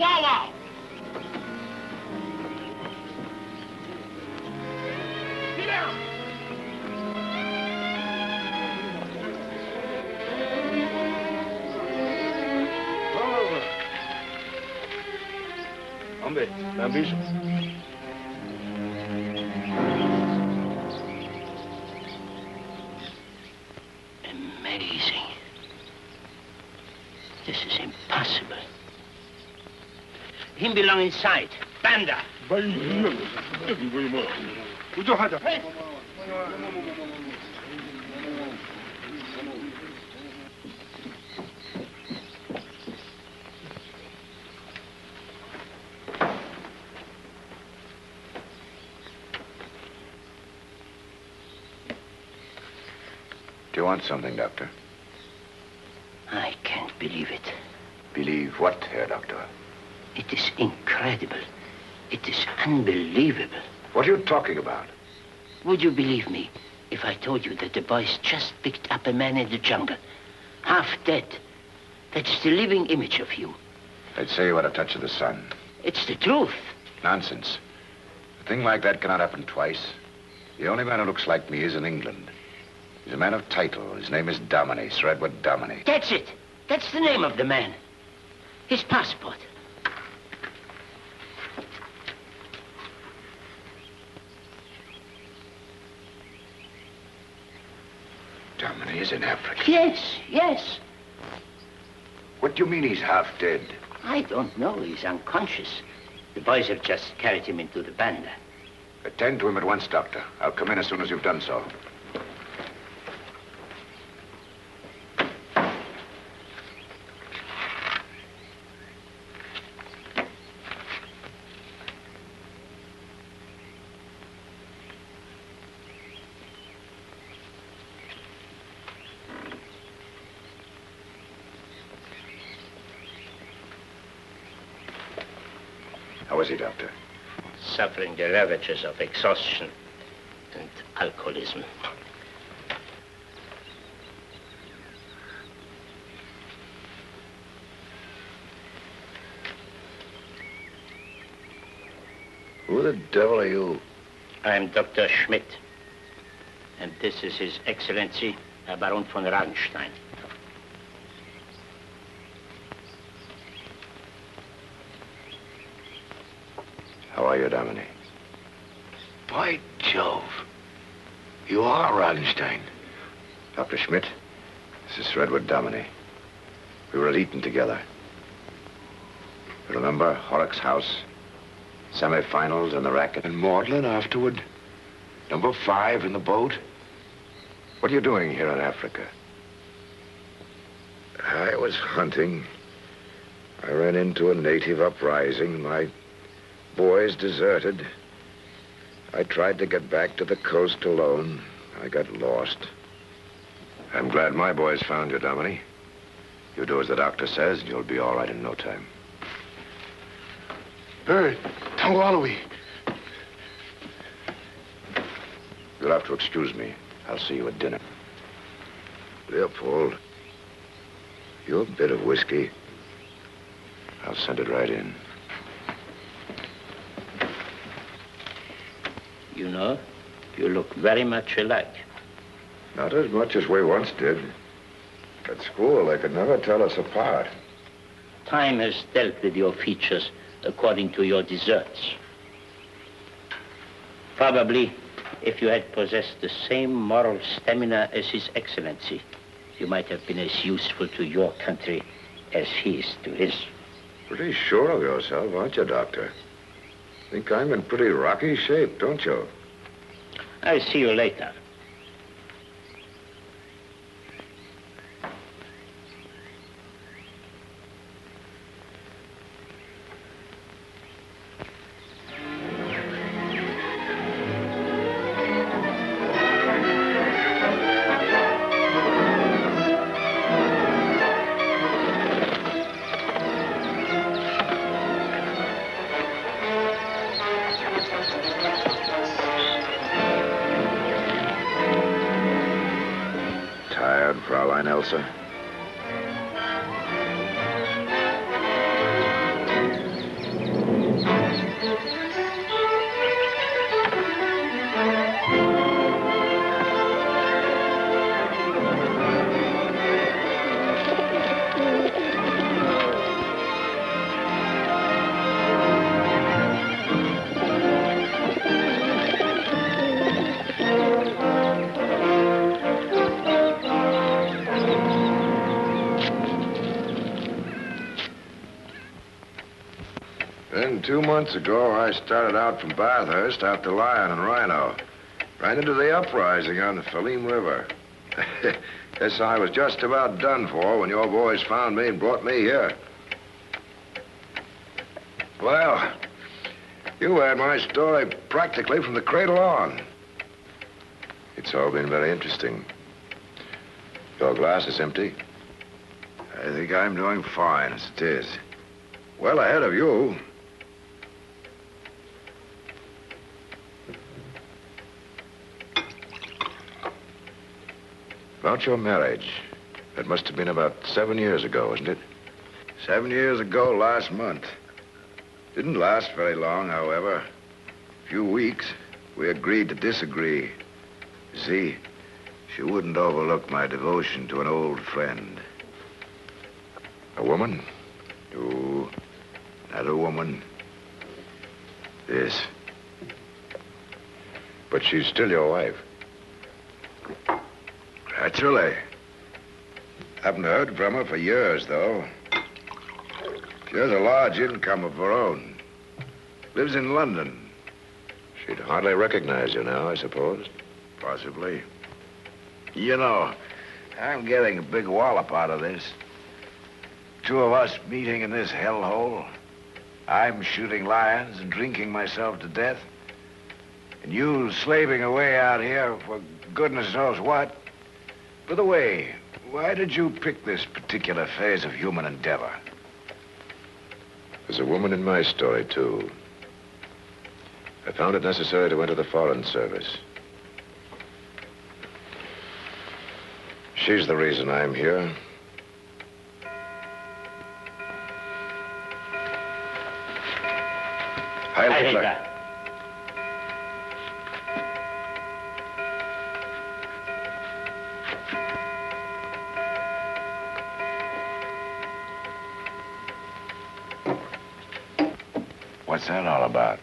Chihuahua! Sit down! Hombre, ¿me han visto? Amazing. This is impossible. Him belong inside. Banda. Hey! Do you want something, Doctor? I can't believe it. Believe what, Herr Doctor? It is incredible. It is unbelievable. What are you talking about? Would you believe me if I told you that the boys just picked up a man in the jungle, half dead? That is the living image of you. I'd say you had a touch of the sun. It's the truth. Nonsense. A thing like that cannot happen twice. The only man who looks like me is in England. He's a man of title. His name is Domine, Sir Edward Domine. That's it. That's the name of the man. His passport. Domine is in Africa. Yes, yes. What do you mean he's half dead? I don't know. He's unconscious. The boys have just carried him into the banda. Attend to him at once, Doctor. I'll come in as soon as you've done so. How is he, Doctor? Suffering the ravages of exhaustion and alcoholism. Who the devil are you? I'm Dr. Schmidt. And this is His Excellency, Baron von Ragenstein. How are you, Domine? By Jove. You are Ragenstein. Dr. Schmidt, this is Sir Edward Domine. We were at Eton together. You remember Horrock's house? Semi-finals and the racket. And Magdalen afterward. Number 5 in the boat. What are you doing here in Africa? I was hunting. I ran into a native uprising. My boys deserted. I tried to get back to the coast alone. I got lost. I'm glad my boys found you, Domine. You do as the doctor says, and you'll be all right in no time. Bird, Tangwalawi. You'll have to excuse me. I'll see you at dinner. Leopold, you a bit of whiskey? I'll send it right in. You know, you look very much alike. Not as much as we once did. At school, they could never tell us apart. Time has dealt with your features according to your deserts. Probably, if you had possessed the same moral stamina as His Excellency, you might have been as useful to your country as he is to his. Pretty sure of yourself, aren't you, Doctor? Think I'm in pretty rocky shape, don't you? I'll see you later. Fraulein Elsa? Then 2 months ago, I started out from Bathurst out to Lyon and Rhino. Right into the uprising on the Falim River. Guess I was just about done for when your boys found me and brought me here. Well, you had my story practically from the cradle on. It's all been very interesting. Your glass is empty. I think I'm doing fine as it is. Well ahead of you. About your marriage. That must have been about 7 years ago, wasn't it? 7 years ago last month. Didn't last very long, however. A few weeks, we agreed to disagree. You see, she wouldn't overlook my devotion to an old friend. A woman? No, not a woman. This. But she's still your wife. Naturally. Haven't heard from her for years, though. She has a large income of her own. Lives in London. She'd hardly recognize you now, I suppose. Possibly. You know, I'm getting a big wallop out of this. 2 of us meeting in this hellhole. I'm shooting lions and drinking myself to death. And you slaving away out here for goodness knows what. By the way, why did you pick this particular phase of human endeavor? There's a woman in my story, too. I found it necessary to enter the Foreign Service. She's the reason I'm here. Heil Hitler. What's that all about?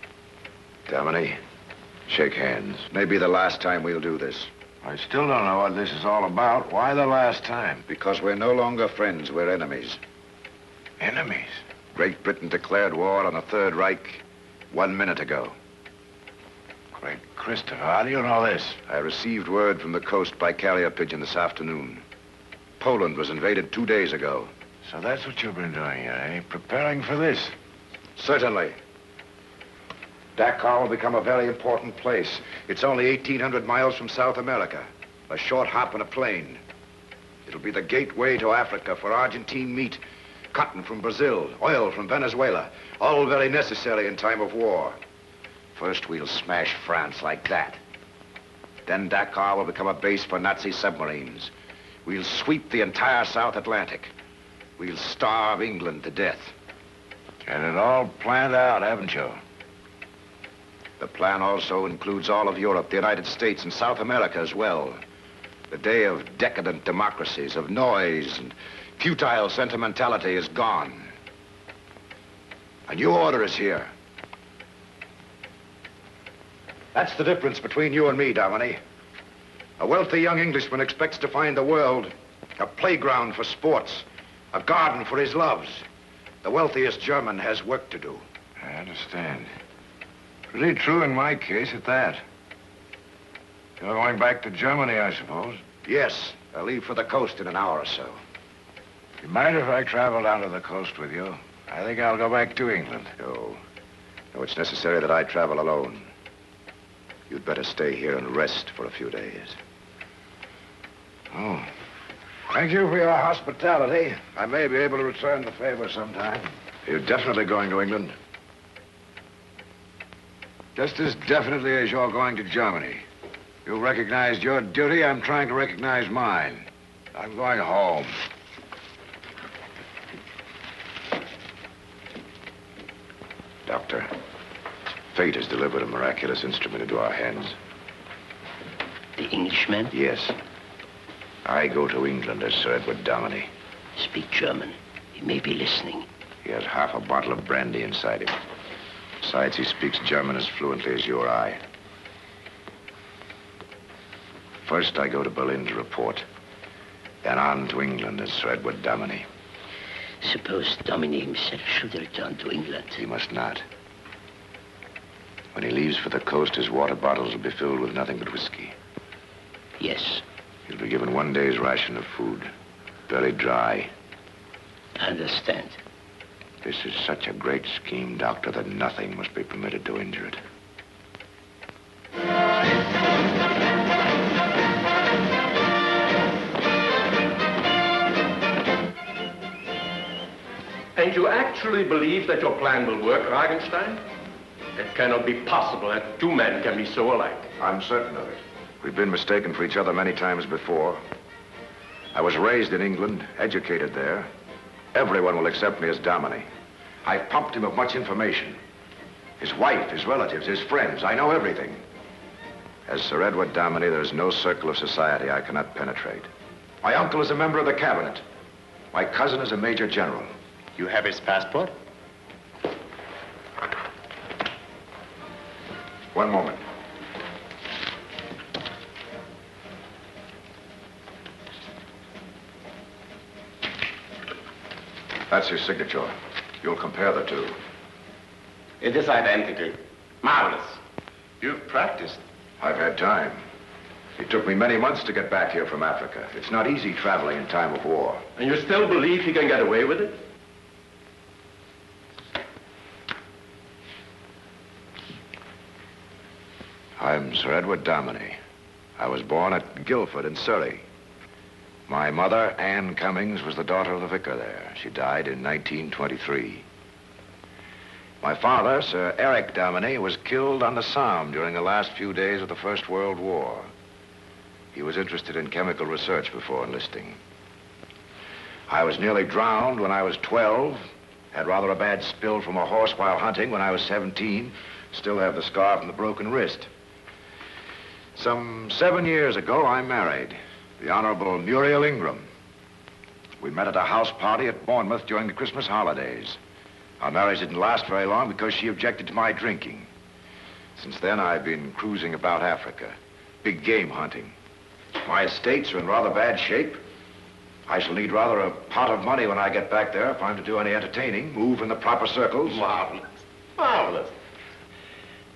Dominey, shake hands. Maybe the last time we'll do this. I still don't know what this is all about. Why the last time? Because we're no longer friends, we're enemies. Enemies? Great Britain declared war on the Third Reich 1 minute ago. Great Christopher, how do you know this? I received word from the coast by carrier pigeon this afternoon. Poland was invaded 2 days ago. So that's what you've been doing here, eh? Preparing for this? Certainly. Dakar will become a very important place. It's only 1,800 miles from South America. A short hop in a plane. It'll be the gateway to Africa for Argentine meat, cotton from Brazil, oil from Venezuela. All very necessary in time of war. First, we'll smash France like that. Then Dakar will become a base for Nazi submarines. We'll sweep the entire South Atlantic. We'll starve England to death. Got it all planned out, haven't you? The plan also includes all of Europe, the United States, and South America as well. The day of decadent democracies, of noise and futile sentimentality is gone. A new order is here. That's the difference between you and me, Dominey. A wealthy young Englishman expects to find the world a playground for sports, a garden for his loves. The wealthiest German has work to do. I understand. Pretty true in my case at that. You're going back to Germany, I suppose? Yes. I'll leave for the coast in an hour or so. You mind if I travel down to the coast with you? I think I'll go back to England. No. No, it's necessary that I travel alone. You'd better stay here and rest for a few days. Oh. Thank you for your hospitality. I may be able to return the favor sometime. You're definitely going to England? Just as definitely as you're going to Germany. You recognized your duty, I'm trying to recognize mine. I'm going home. Doctor, fate has delivered a miraculous instrument into our hands. The Englishman? Yes. I go to England as Sir Edward Dominey. Speak German. He may be listening. He has half a bottle of brandy inside him. Besides, he speaks German as fluently as you or I. First, I go to Berlin to report. Then on to England as Sir Edward Dominey. Suppose Dominey himself should return to England. He must not. When he leaves for the coast, his water bottles will be filled with nothing but whiskey. Yes. He'll be given 1 day's ration of food, fairly dry. I understand. This is such a great scheme, Doctor, that nothing must be permitted to injure it. And you actually believe that your plan will work, Ragenstein? It cannot be possible that two men can be so alike. I'm certain of it. We've been mistaken for each other many times before. I was raised in England, educated there. Everyone will accept me as Domine. I've pumped him of much information. His wife, his relatives, his friends. I know everything. As Sir Edward Domine, there is no circle of society I cannot penetrate. My uncle is a member of the cabinet. My cousin is a major general. You have his passport? One moment. That's his signature. You'll compare the two. It is identical. Marvelous. You've practiced. I've had time. It took me many months to get back here from Africa. It's not easy traveling in time of war. And you still believe he can get away with it? I'm Sir Edward Domine. I was born at Guildford in Surrey. My mother, Anne Cummings, was the daughter of the vicar there. She died in 1923. My father, Sir Eric Domine, was killed on the Somme during the last few days of the First World War. He was interested in chemical research before enlisting. I was nearly drowned when I was 12, had rather a bad spill from a horse while hunting when I was 17, still have the scar from the broken wrist. Some 7 years ago, I married the Honorable Muriel Ingram. We met at a house party at Bournemouth during the Christmas holidays. Our marriage didn't last very long because she objected to my drinking. Since then, I've been cruising about Africa, big game hunting. My estates are in rather bad shape. I shall need rather a pot of money when I get back there if I'm to do any entertaining, move in the proper circles. Marvelous. Marvelous.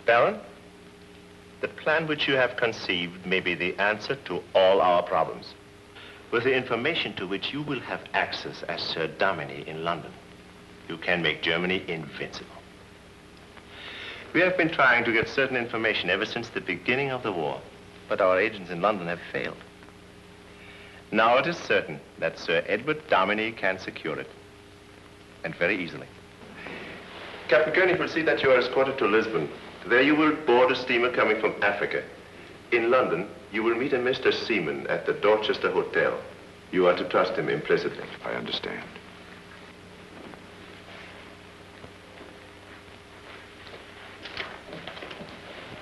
Baron, the plan which you have conceived may be the answer to all our problems. With the information to which you will have access as Sir Domine in London, you can make Germany invincible. We have been trying to get certain information ever since the beginning of the war, but our agents in London have failed. Now it is certain that Sir Edward Domine can secure it, and very easily. Captain Koenig will see that you are escorted to Lisbon. There you will board a steamer coming from Africa. In London, you will meet a Mr. Seaman at the Dorchester Hotel. You are to trust him implicitly. I understand.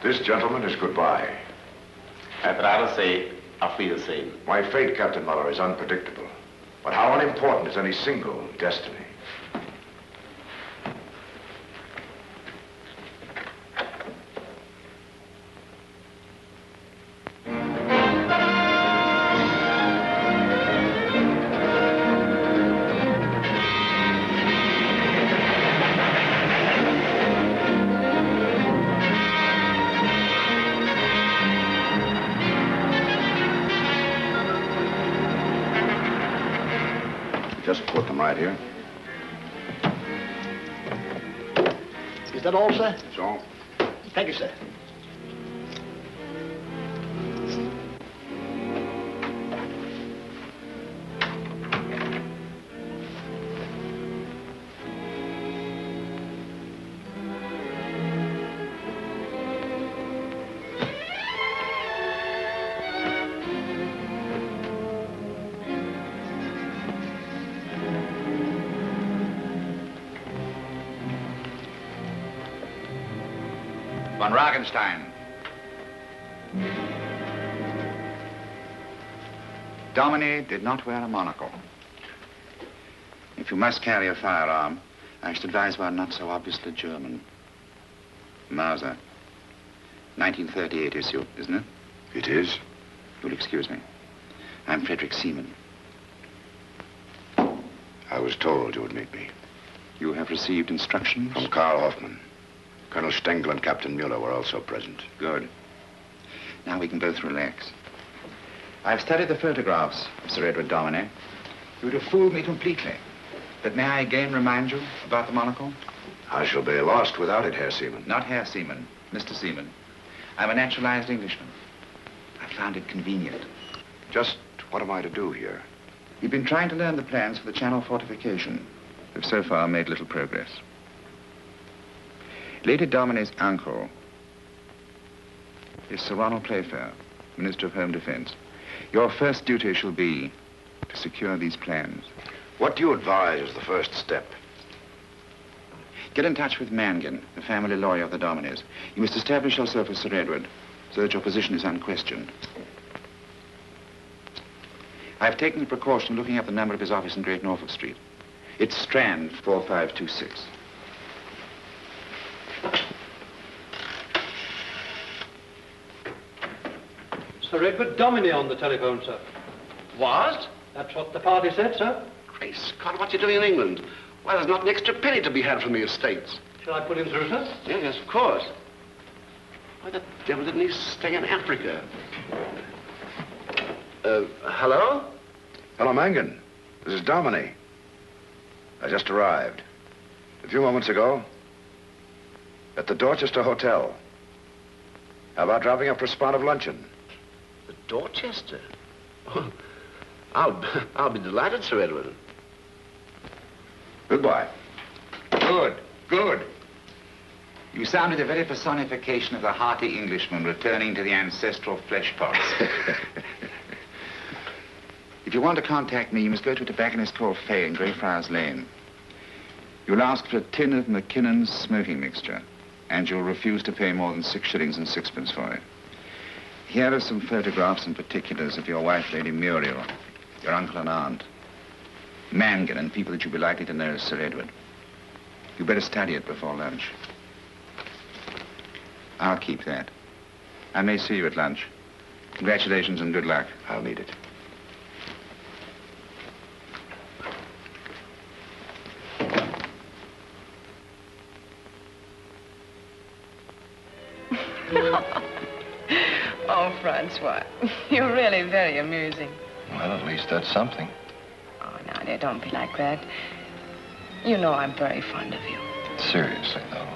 This, gentleman, is goodbye. I'd rather say auf Wiedersehen. My fate, Captain Muller, is unpredictable. But how unimportant is any single destiny? Just put them right here. Is that all, sir? That's all. Thank you, sir. Von Ragenstein. Domine did not wear a monocle. If you must carry a firearm, I should advise one not so obviously German. Mauser. 1938 issue, isn't it? It is. You'll excuse me. I'm Frederick Seaman. I was told you would meet me. You have received instructions? From Karl Hoffman. Colonel Stengel and Captain Mueller were also present. Good. Now we can both relax. I've studied the photographs of Sir Edward Domine. You would have fooled me completely. But may I again remind you about the monocle? I shall be lost without it, Herr Seaman. Not Herr Seaman, Mr. Seaman. I'm a naturalized Englishman. I found it convenient. Just what am I to do here? We've been trying to learn the plans for the Channel fortification. We've so far made little progress. Lady Domine's uncle is Sir Ronald Playfair, Minister of Home Defense. Your first duty shall be to secure these plans. What do you advise as the first step? Get in touch with Mangan, the family lawyer of the Domines. You must establish yourself as Sir Edward, so that your position is unquestioned. I've taken the precaution of looking up the number of his office in Great Norfolk Street. It's Strand 4526. Sir Edward Domine on the telephone, sir. What? That's what the party said, sir. Great Scott, what are you doing in England? Why, there's not an extra penny to be had from the estates. Shall I put him through, sir? Yes, of course. Why the devil didn't he stay in Africa? Hello? Hello, Mangan. This is Domine. I just arrived. A few moments ago. At the Dorchester Hotel. How about dropping up for a spot of luncheon? The Dorchester? Oh, I'll be delighted, Sir Edward. Goodbye. Good, good. You sounded the very personification of the hearty Englishman returning to the ancestral flesh pots. If you want to contact me, you must go to a tobacconist called Fay in Greyfriars Lane. You'll ask for a tin of McKinnon's smoking mixture, and you'll refuse to pay more than 6 shillings and sixpence for it. Here are some photographs and particulars of your wife, Lady Muriel, your uncle and aunt, Mangan, and people that you'll be likely to know as Sir Edward. You better study it before lunch. I'll keep that. I may see you at lunch. Congratulations and good luck. I'll need it. Oh, Francois, you're really very amusing. Well, at least that's something. Oh, now, dear, don't be like that. You know I'm very fond of you. Seriously, though.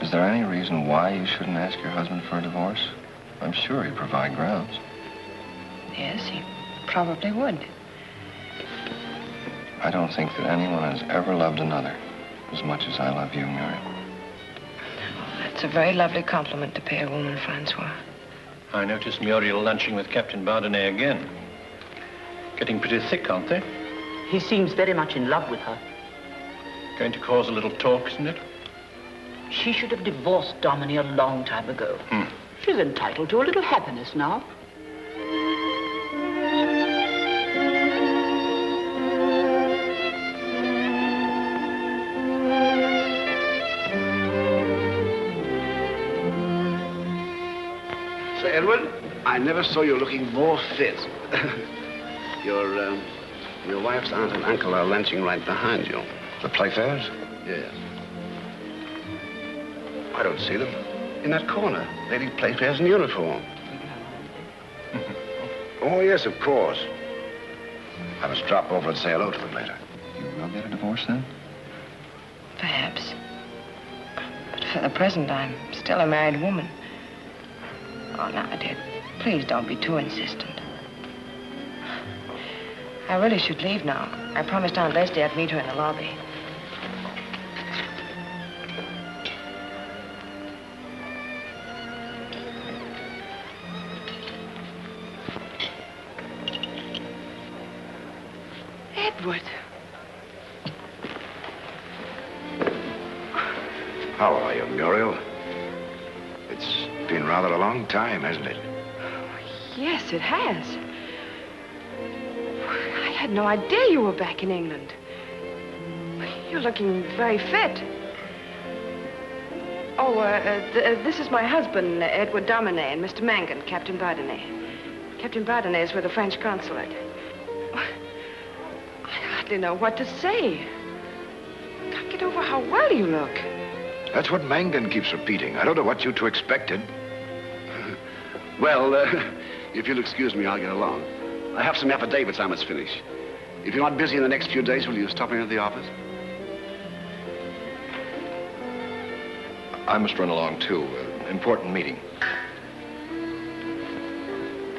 Is there any reason why you shouldn't ask your husband for a divorce? I'm sure he'd provide grounds. Yes, he probably would. I don't think that anyone has ever loved another as much as I love you, Muriel. That's a very lovely compliment to pay a woman, Francois. I noticed Muriel lunching with Captain Bardenet again. Getting pretty thick, aren't they? He seems very much in love with her. Going to cause a little talk, isn't it? She should have divorced Domine a long time ago. She's entitled to a little happiness now. Sir Edward, I never saw you looking more fit. Your wife's aunt and uncle are lunching right behind you. The Playfairs? Yes. I don't see them. In that corner, Lady Playfair's in uniform. Oh, yes, of course. I must drop over and say hello to them later. You will get a divorce, then? Perhaps. But for the present, I'm still a married woman. Oh, now, dear, please don't be too insistent. I really should leave now. I promised Aunt Leslie I'd meet her in the lobby. Edward. How are you, Muriel? It's been rather a long time, hasn't it? Yes, it has. I had no idea you were back in England. You're looking very fit. Oh, this is my husband, Edward Domine, and Mr. Mangan, Captain Bardenet. Captain Bardenet is with the French consulate. I hardly know what to say. I can't get over how well you look. That's what Mangan keeps repeating. I don't know what you two expected. Well, if you'll excuse me, I'll get along. I have some affidavits I must finish. If you're not busy in the next few days, will you stop in at the office? I must run along, too. Important meeting.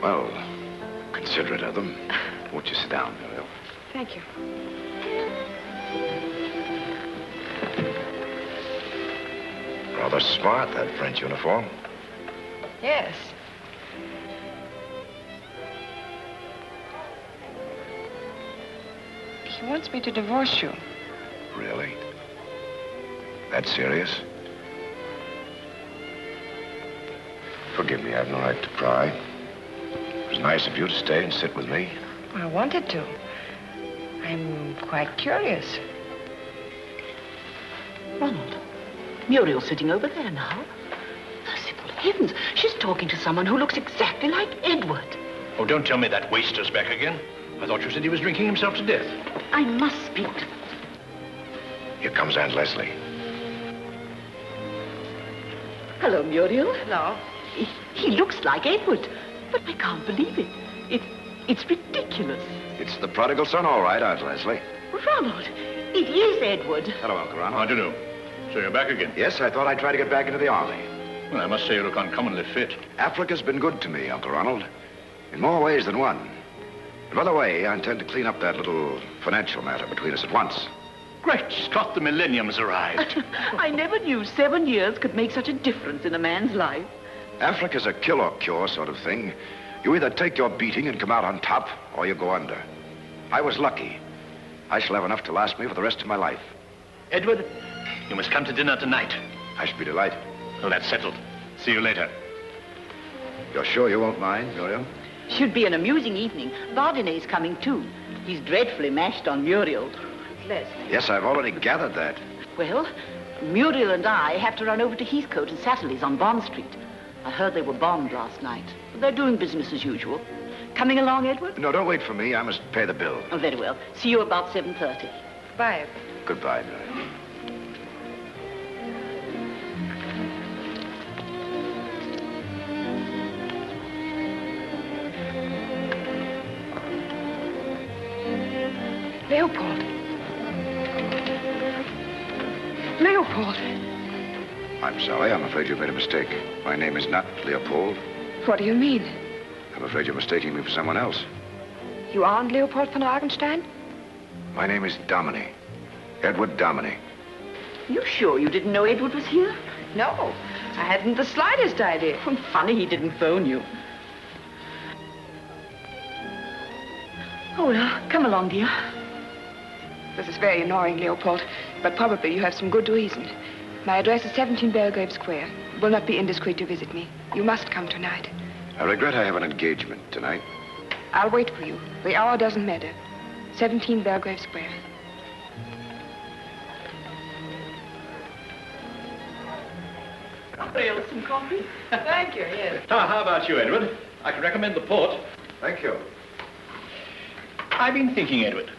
Well, considerate of them. Won't you sit down, Muriel? Thank you. Rather smart, that French uniform. Yes. He wants me to divorce you. Really? That serious? Forgive me, I have no right to pry. It was nice of you to stay and sit with me. I wanted to. I'm quite curious. Ronald, Muriel's sitting over there now. Merciful heavens, she's talking to someone who looks exactly like Edward. Oh, don't tell me that waster's back again. I thought you said he was drinking himself to death. I must speak to them. Here comes Aunt Leslie. Hello, Muriel. Hello. He looks like Edward, but I can't believe it. It's ridiculous. It's the prodigal son, all right, Aunt Leslie. Ronald, it is Edward. Hello, Uncle Ronald. How do you do? So you're back again? Yes, I thought I'd try to get back into the army. Well, I must say you look uncommonly fit. Africa's been good to me, Uncle Ronald. In more ways than one. And by the way, I intend to clean up that little financial matter between us at once. Great Scott, the millennium's arrived. I never knew 7 years could make such a difference in a man's life. Africa's a kill or cure sort of thing. You either take your beating and come out on top, or you go under. I was lucky. I shall have enough to last me for the rest of my life. Edward, you must come to dinner tonight. I should be delighted. Well, that's settled. See you later. You're sure you won't mind, Muriel? Should be an amusing evening. Bardinet's coming too. He's dreadfully mashed on Muriel. Leslie. Yes, I've already gathered that. Well, Muriel and I have to run over to Heathcote and Satterley's on Bond Street. I heard they were bombed last night. They're doing business as usual. Coming along, Edward? No, don't wait for me. I must pay the bill. Oh, very well. See you about 7:30. Bye. Goodbye, Muriel. Leopold. Leopold. I'm sorry. I'm afraid you've made a mistake. My name is not Leopold. What do you mean? I'm afraid you're mistaking me for someone else. You aren't Leopold von Argenstein? My name is Dominy. Edward Dominy. You sure you didn't know Edward was here? No, I hadn't the slightest idea. Funny he didn't phone you. Oh, well, come along, dear. This is very annoying, Leopold, but probably you have some good reason. My address is 17 Belgrave Square. It will not be indiscreet to visit me. You must come tonight. I regret I have an engagement tonight. I'll wait for you. The hour doesn't matter. 17 Belgrave Square. Real, some coffee? Thank you, yes. How about you, Edward? I can recommend the port. Thank you. I've been thinking, Edward.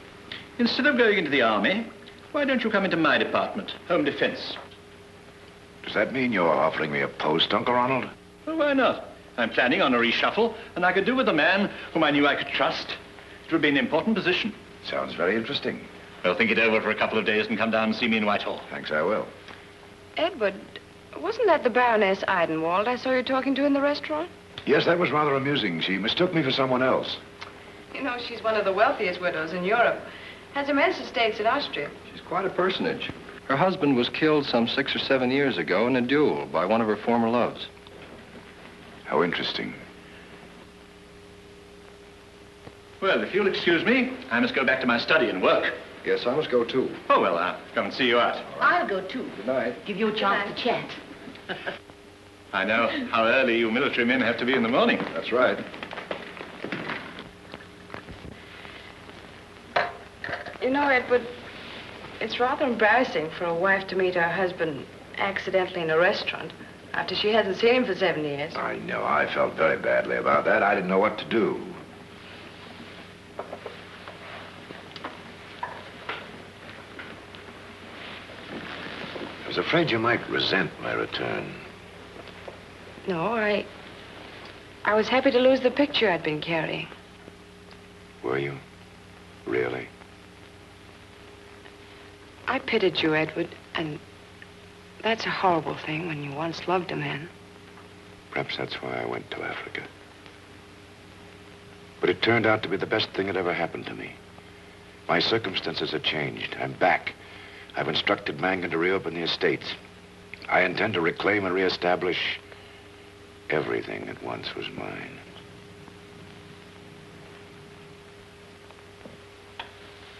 Instead of going into the army, why don't you come into my department, Home Defense? Does that mean you're offering me a post, Uncle Ronald? Well, why not? I'm planning on a reshuffle, and I could do with a man whom I knew I could trust. It would be an important position. Sounds very interesting. Well, think it over for a couple of days and come down and see me in Whitehall. Thanks, I will. Edward, wasn't that the Baroness Eidenwald I saw you talking to in the restaurant? Yes, that was rather amusing. She mistook me for someone else. You know, she's one of the wealthiest widows in Europe. Has immense estates in Austria. She's quite a personage. Her husband was killed some 6 or 7 years ago in a duel by one of her former loves. How interesting. Well, if you'll excuse me, I must go back to my study and work. Yes, I must go, too. Oh, well, I'll come and see you out. I'll go too. Good night. Give you a chance to chat. I know how early you military men have to be in the morning. That's right. You know, Edward, it's rather embarrassing for a wife to meet her husband accidentally in a restaurant after she hasn't seen him for 7 years. I know. I felt very badly about that. I didn't know what to do. It was was afraid you might resent my return. No, I was happy to lose the picture I'd been carrying. Were you? Really? I pitied you, Edward, and that's a horrible thing when you once loved a man. Perhaps that's why I went to Africa. But it turned out to be the best thing that ever happened to me. My circumstances have changed. I'm back. I've instructed Mangan to reopen the estates. I intend to reclaim and reestablish everything that once was mine.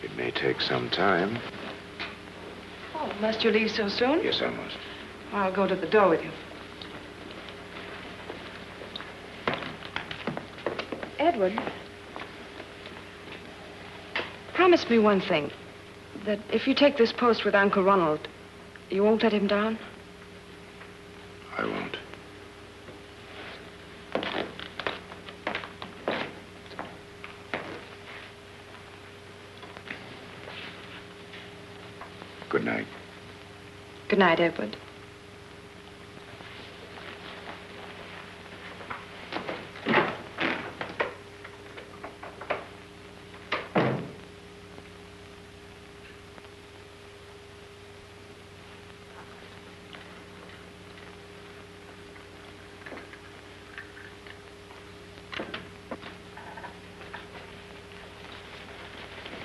It may take some time. Oh, must you leave so soon? Yes, I must. I'll go to the door with you. Edward, promise me one thing, that if you take this post with Uncle Ronald, you won't let him down? I won't. Good night. Good night, Edward.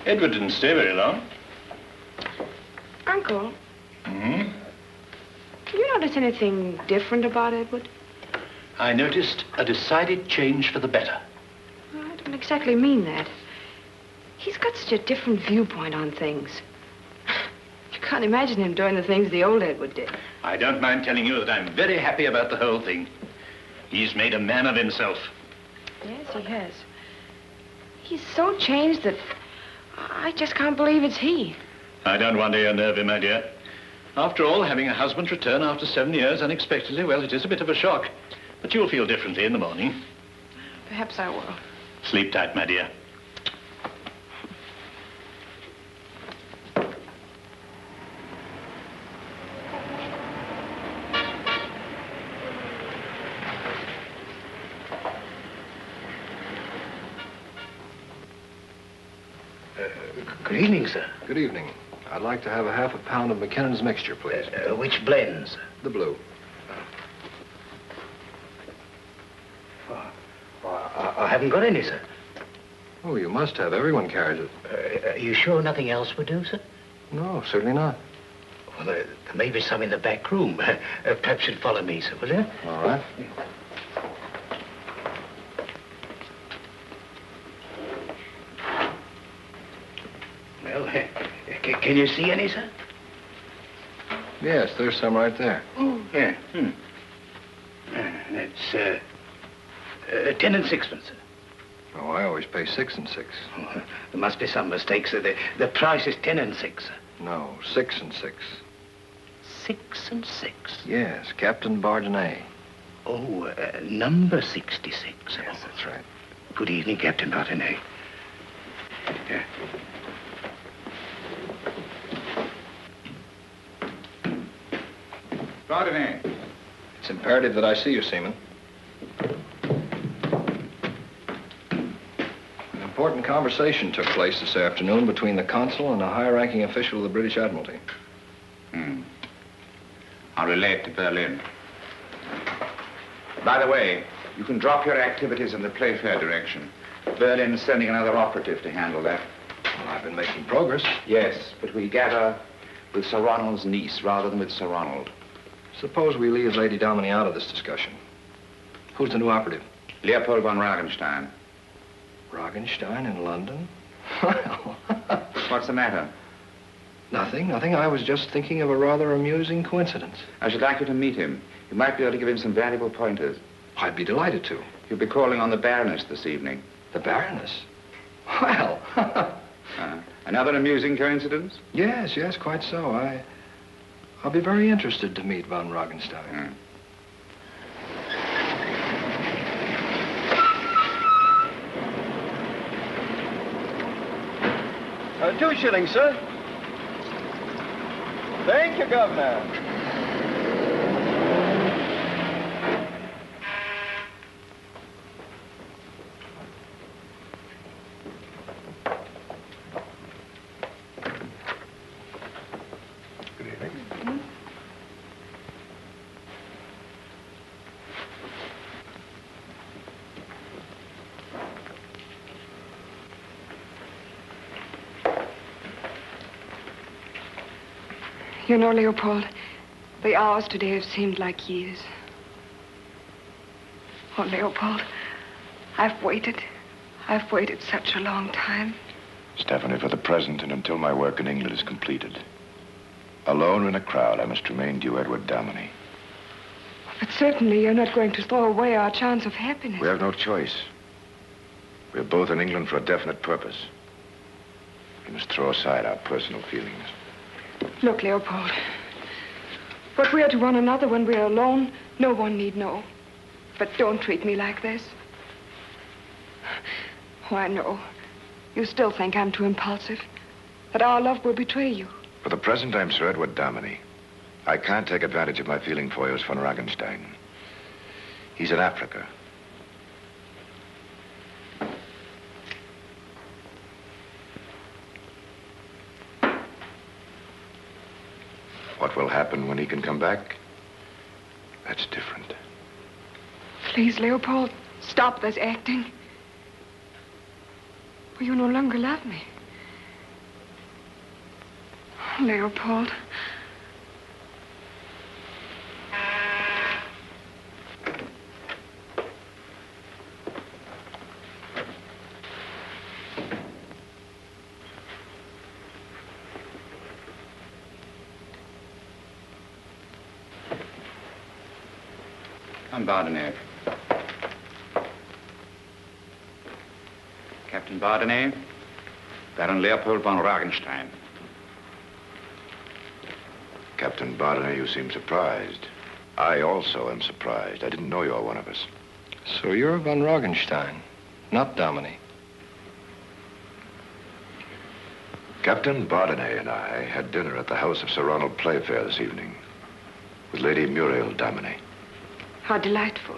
Edward didn't stay very long. Uncle, Hmm? do you notice anything different about Edward? I noticed a decided change for the better. Well, I don't exactly mean that. He's got such a different viewpoint on things. You can't imagine him doing the things the old Edward did. I don't mind telling you that I'm very happy about the whole thing. He's made a man of himself. Yes, he has. He's so changed that I just can't believe it's he. I don't wonder you're nervy, my dear. After all, having a husband return after 7 years unexpectedly, well, it is a bit of a shock. But you'll feel differently in the morning. Perhaps I will. Sleep tight, my dear. Good evening, sir. Good evening. I'd like to have a half a pound of McKinnon's mixture, please. Which blends? The blue. I haven't got any, sir. Oh, you must have. Everyone carries it. Are you sure nothing else would do, sir? No, certainly not. Well, there may be some in the back room. Perhaps you'd follow me, sir, will you? All right. Well, can you see any, sir? Yes, there's some right there. Oh, yeah. That's 10 and sixpence, sir. Oh, I always pay 6 and 6. Oh, there must be some mistake, sir. The price is 10 and 6, sir. No, 6 and 6. 6 and 6? Yes, Captain Bardonnay. Oh, number 66. Yes, that's right. Good evening, Captain Bardonnay. Bardonnay. It's imperative that I see you, Seaman. An important conversation took place this afternoon between the consul and a high-ranking official of the British Admiralty. I'll relay it to Berlin. By the way, you can drop your activities in the Playfair direction. Berlin's sending another operative to handle that. Well, I've been making progress. Yes, but we gather with Sir Ronald's niece rather than with Sir Ronald. Suppose we leave Lady Domini out of this discussion. Who's the new operative? Leopold von Ragenstein. Ragenstein in London? Well... What's the matter? Nothing. I was just thinking of a rather amusing coincidence. I should like you to meet him. You might be able to give him some valuable pointers. I'd be delighted to. He'll be calling on the Baroness this evening. The Baroness? Well... Another amusing coincidence? Yes, quite so. I'll be very interested to meet von Ragenstein. 2 shillings, sir. Thank you, Governor. You know, Leopold, the hours today have seemed like years. Oh, Leopold, I've waited. I've waited such a long time. Stephanie, for the present and until my work in England is completed, alone in a crowd, I must remain to you, Edward Dominy. But certainly you're not going to throw away our chance of happiness. We have no choice. We're both in England for a definite purpose. We must throw aside our personal feelings. Look, Leopold, what we are to one another when we're alone, no one need know. But don't treat me like this. Oh, I know. You still think I'm too impulsive, that our love will betray you. For the present, I'm Sir Edward Dominy. I can't take advantage of my feeling for you as von Ragenstein. He's in Africa. What will happen when he can come back? That's different. Please, Leopold, stop this acting. For you no longer love me. Leopold. I'm Bardenay. Captain Bardenay, Baron Leopold von Ragenstein. Captain Bardenay, you seem surprised. I also am surprised. I didn't know you were one of us. So you're von Ragenstein, not Dominy. Captain Bardenay and I had dinner at the house of Sir Ronald Playfair this evening with Lady Muriel Dominy. How delightful.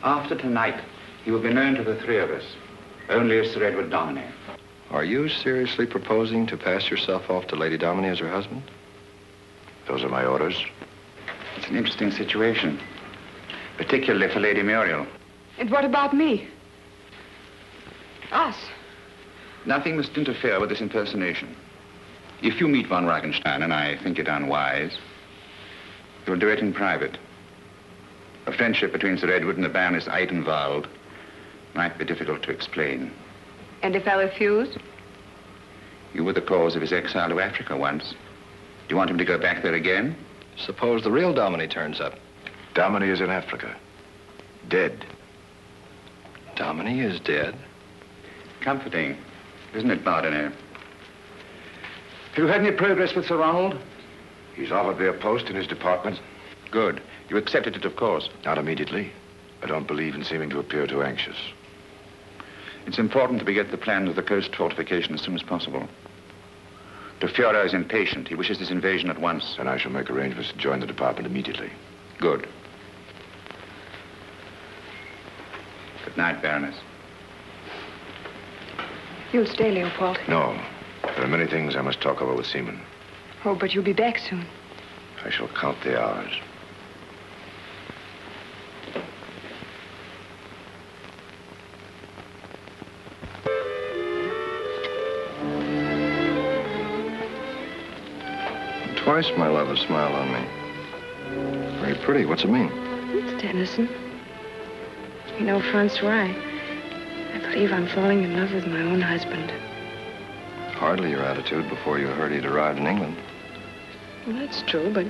After tonight, he will be known to the three of us, only as Sir Edward Dominy. Are you seriously proposing to pass yourself off to Lady Dominy as her husband? Those are my orders. It's an interesting situation, particularly for Lady Muriel. And what about me? Us? Nothing must interfere with this impersonation. If you meet von Ragenstein, and I think it unwise, you'll do it in private. A friendship between Sir Edward and the Baroness Eitenwald might be difficult to explain. And if I refuse? You were the cause of his exile to Africa once. Do you want him to go back there again? Suppose the real Dominy turns up. Dominy is in Africa. Dead. Dominy is dead? Comforting, isn't it, Bardenay? Have you had any progress with Sir Ronald? He's offered me a post in his department. Good. You accepted it, of course. Not immediately. I don't believe in seeming to appear too anxious. It's important that we get the plans of the coast fortification as soon as possible. De Fiora is impatient. He wishes this invasion at once. And I shall make arrangements to join the department immediately. Good. Good night, Baroness. You'll stay, Leopold. No. There are many things I must talk over with Seaman. Oh, but you'll be back soon. I shall count the hours. Twice my love has smiled on me. Very pretty. What's it mean? It's Tennyson. You know, Francois, I believe I'm falling in love with my own husband. Hardly your attitude before you heard he'd arrived in England. Well, that's true, but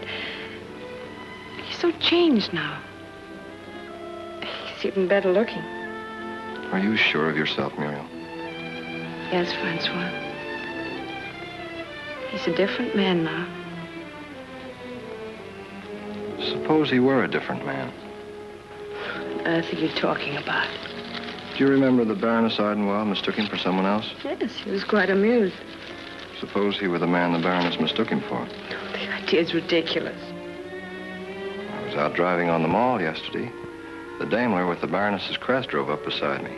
he's so changed now. He's even better looking. Are you sure of yourself, Muriel? Yes, Francois. He's a different man now. Suppose he were a different man. What on earth are you talking about? Do you remember the Baroness Ardenwald mistook him for someone else? Yes, he was quite amused. Suppose he were the man the Baroness mistook him for. The idea's ridiculous. I was out driving on the mall yesterday. The Daimler with the Baroness's crest drove up beside me.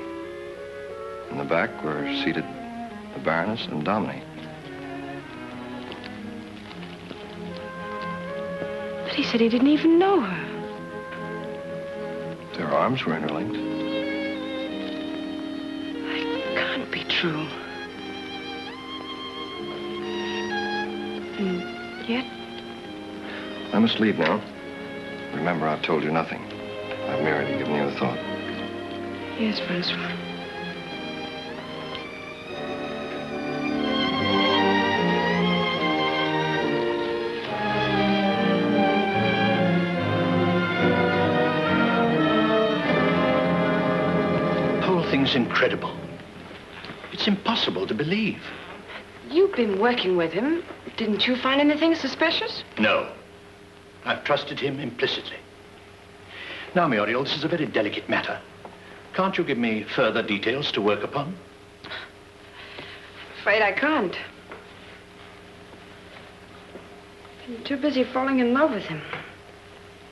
In the back were seated the Baroness and Dominy. But he said he didn't even know her. Their arms were interlinked. It can't be true. And yet, I must leave now. Remember, I've told you nothing. I've merely given you a thought. Yes, Francois. The whole thing's incredible. It's impossible to believe. You've been working with him. Didn't you find anything suspicious? No. I've trusted him implicitly. Now, Muriel, this is a very delicate matter. Can't you give me further details to work upon? Afraid I can't. I'm too busy falling in love with him.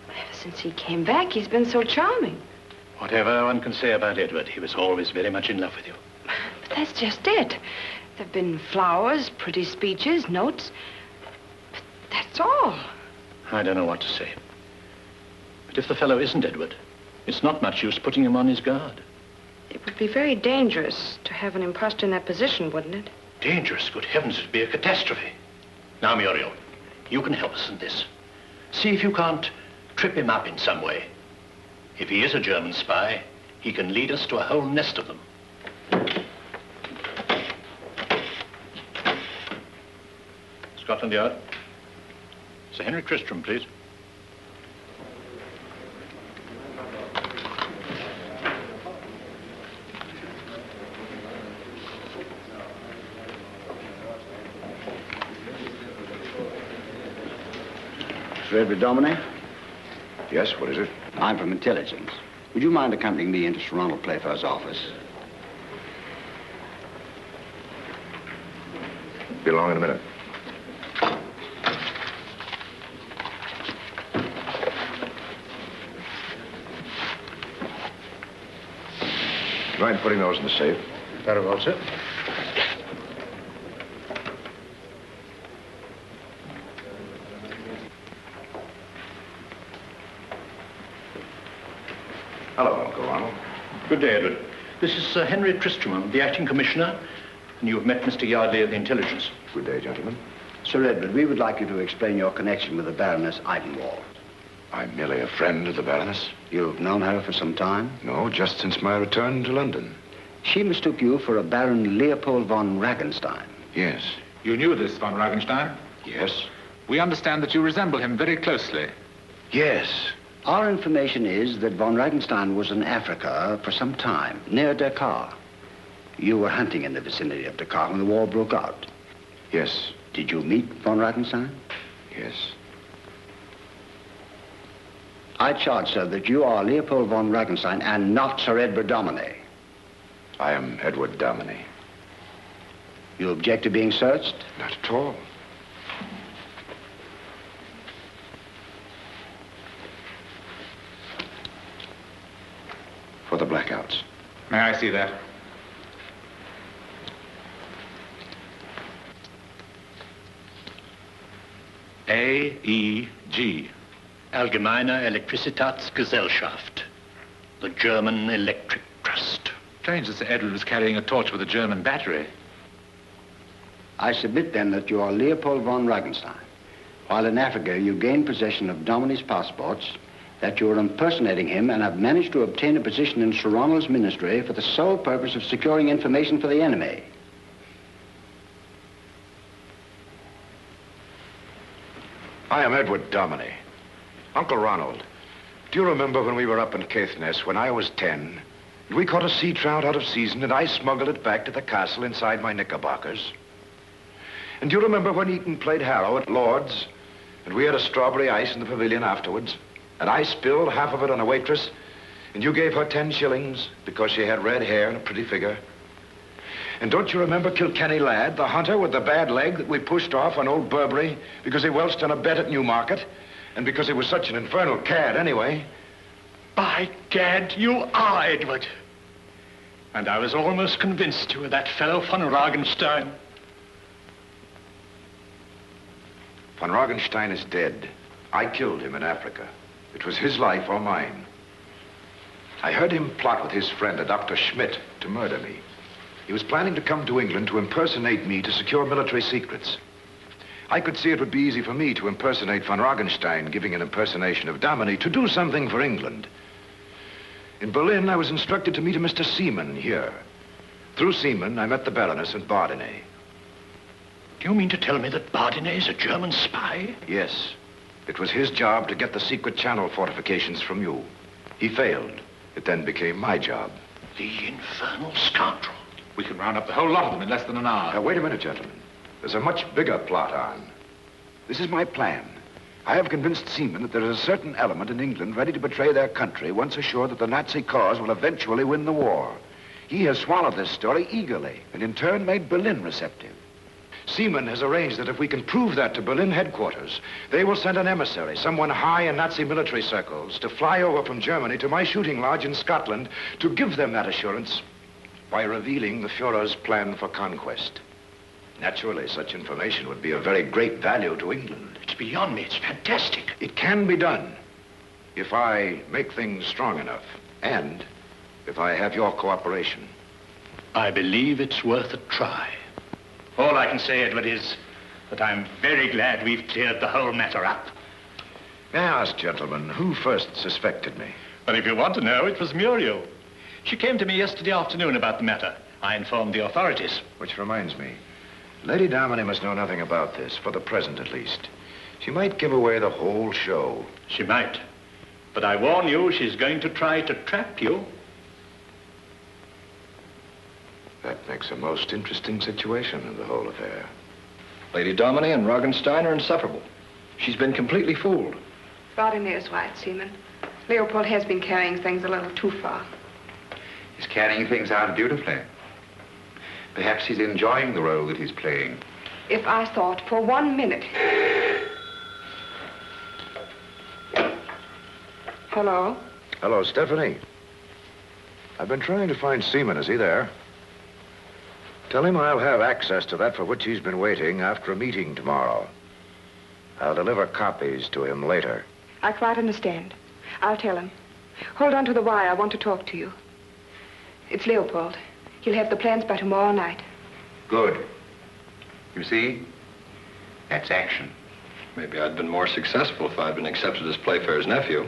Ever since he came back, he's been so charming. Whatever one can say about Edward, he was always very much in love with you. But that's just it. There've been flowers, pretty speeches, notes. But that's all. I don't know what to say. But if the fellow isn't Edward, it's not much use putting him on his guard. It would be very dangerous to have an imposter in that position, wouldn't it? Dangerous? Good heavens, it'd be a catastrophe. Now, Muriel, you can help us in this. See if you can't trip him up in some way. If he is a German spy, he can lead us to a whole nest of them. Scotland Yard. Sir Henry Tristram, please. Sir Edward Domine? Yes, what is it? I'm from intelligence. Would you mind accompanying me into Sir Ronald Playfair's office? Be along in a minute. Do you mind putting those in the safe? Very well, sir. Hello, Uncle Ronald. Good day, Edward. This is Sir Henry Tristram, the acting commissioner, and you have met Mr. Yardley of the intelligence. Good day, gentlemen. Sir Edward, we would like you to explain your connection with the Baroness Idenwald. I'm merely a friend of the Baroness. You've known her for some time? No, just since my return to London. She mistook you for a Baron Leopold von Ragenstein. Yes. You knew this von Ragenstein? Yes. We understand that you resemble him very closely. Yes. Our information is that von Ragenstein was in Africa for some time, near Dakar. You were hunting in the vicinity of Dakar when the war broke out. Yes. Did you meet von Ragenstein? Yes. I charge, sir, that you are Leopold von Ragenstein and not Sir Edward Domine. I am Edward Domine. You object to being searched? Not at all. For the blackouts. May I see that? AEG. Allgemeine Elektrizitätsgesellschaft. The German Electric Trust. Strange that Sir Edward was carrying a torch with a German battery. I submit then that you are Leopold von Ragenstein. While in Africa, you gained possession of Domine's passports, that you are impersonating him and have managed to obtain a position in Sir Ronald's ministry for the sole purpose of securing information for the enemy. I am Edward Domine. Uncle Ronald, do you remember when we were up in Caithness when I was 10, and we caught a sea trout out of season and I smuggled it back to the castle inside my knickerbockers? And do you remember when Eton played Harrow at Lord's, and we had a strawberry ice in the pavilion afterwards, and I spilled half of it on a waitress, and you gave her 10 shillings because she had red hair and a pretty figure? And don't you remember Kilkenny Lad, the hunter with the bad leg that we pushed off on old Burberry because he welched on a bet at Newmarket, and because he was such an infernal cad anyway? By gad, you are Edward. And I was almost convinced you were that fellow von Ragenstein. Von Ragenstein is dead. I killed him in Africa. It was his life or mine. I heard him plot with his friend, a Dr. Schmidt, to murder me. He was planning to come to England to impersonate me to secure military secrets. I could see it would be easy for me to impersonate von Raugenstein, giving an impersonation of Dominy, to do something for England. In Berlin, I was instructed to meet a Mr. Seaman here. Through Seaman, I met the Baroness and Bardinet. Do you mean to tell me that Bardinet is a German spy? Yes. It was his job to get the secret channel fortifications from you. He failed. It then became my job. The infernal scoundrel. We can round up the whole lot of them in less than an hour. Now, wait a minute, gentlemen. There's a much bigger plot on. This is my plan. I have convinced Seaman that there is a certain element in England ready to betray their country once assured that the Nazi cause will eventually win the war. He has swallowed this story eagerly and in turn made Berlin receptive. Seaman has arranged that if we can prove that to Berlin headquarters, they will send an emissary, someone high in Nazi military circles, to fly over from Germany to my shooting lodge in Scotland to give them that assurance by revealing the Fuhrer's plan for conquest. Naturally, such information would be of very great value to England. It's beyond me. It's fantastic. It can be done if I make things strong enough and if I have your cooperation. I believe it's worth a try. All I can say, Edward, is that I'm very glad we've cleared the whole matter up. May I ask, gentlemen, who first suspected me? Well, if you want to know, it was Muriel. She came to me yesterday afternoon about the matter. I informed the authorities. Which reminds me, Lady Dominy must know nothing about this, for the present at least. She might give away the whole show. She might. But I warn you, she's going to try to trap you. That makes a most interesting situation in the whole affair. Lady Dominy and Raugenstein are insufferable. She's been completely fooled. Bardinet is right, Seaman. Leopold has been carrying things a little too far. He's carrying things out beautifully. Perhaps he's enjoying the role that he's playing. If I thought for 1 minute... Hello? Hello, Stephanie. I've been trying to find Seaman. Is he there? Tell him I'll have access to that for which he's been waiting after a meeting tomorrow. I'll deliver copies to him later. I quite understand. I'll tell him. Hold on to the wire. I want to talk to you. It's Leopold. He'll have the plans by tomorrow night. Good. You see? That's action. Maybe I'd been more successful if I'd been accepted as Playfair's nephew.